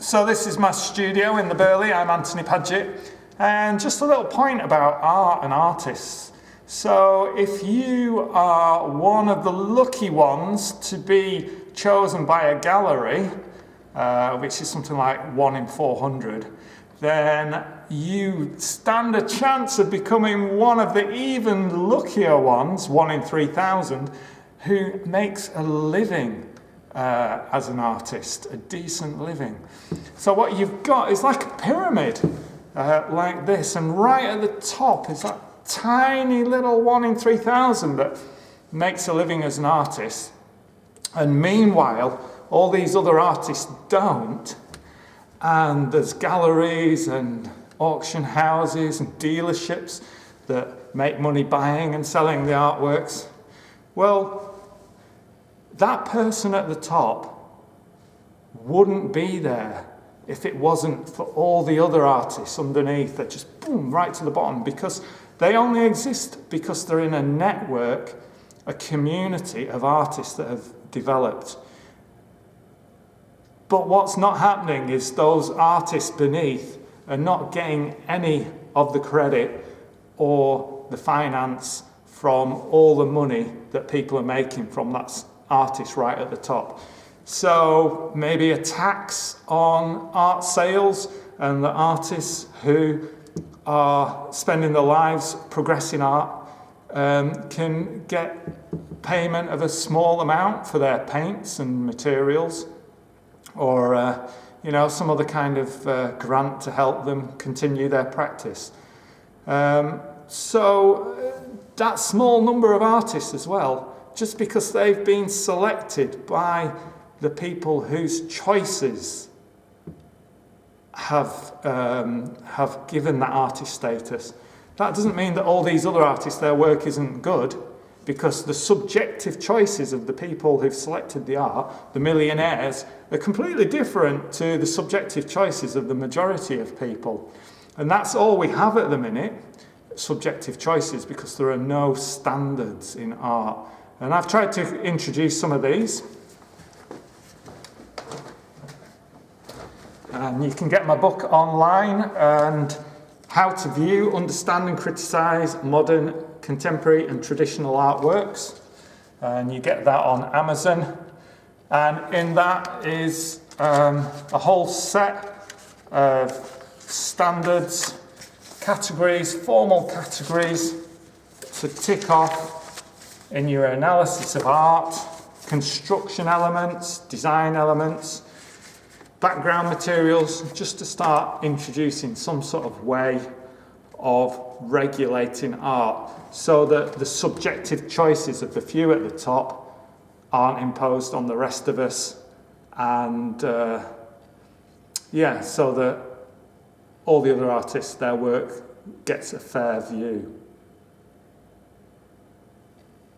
So this is my studio in the Burley. I'm Anthony Padgett, and just a little point about art and artists. So if you are one of the lucky ones to be chosen by a gallery, which is something like 1 in 400, then you stand a chance of becoming one of the even luckier ones, 1 in 3,000, who makes a living as an artist, a decent living. So what you've got is like a pyramid, like this, and right at the top is that tiny little 1 in 3,000 that makes a living as an artist. And meanwhile, all these other artists don't, and there's galleries and auction houses and dealerships that make money buying and selling the artworks. Well, that person at the top wouldn't be there if it wasn't for all the other artists underneath that just boom, right to the bottom, because they only exist because they're in a network, a community of artists that have developed. But what's not happening is those artists beneath are not getting any of the credit or the finance from all the money that people are making from that artist right at the top. So maybe a tax on art sales, and the artists who are spending their lives progressing art can get payment of a small amount for their paints and materials, or some other kind of grant to help them continue their practice. So that small number of artists as well, just because they've been selected by the people whose choices have given that artist status. That doesn't mean that all these other artists, their work isn't good, because the subjective choices of the people who've selected the art, the millionaires, are completely different to the subjective choices of the majority of people. And that's all we have at the minute, subjective choices, because there are no standards in art. And I've tried to introduce some of these. And you can get my book online, and How to View, Understand and Criticise Modern, Contemporary and Traditional Artworks. And you get that on Amazon. And in that is a whole set of standards, categories, formal categories to tick off in your analysis of art, construction elements, design elements, background materials, just to start introducing some sort of way of regulating art so that the subjective choices of the few at the top aren't imposed on the rest of us, and so that all the other artists, their work gets a fair view.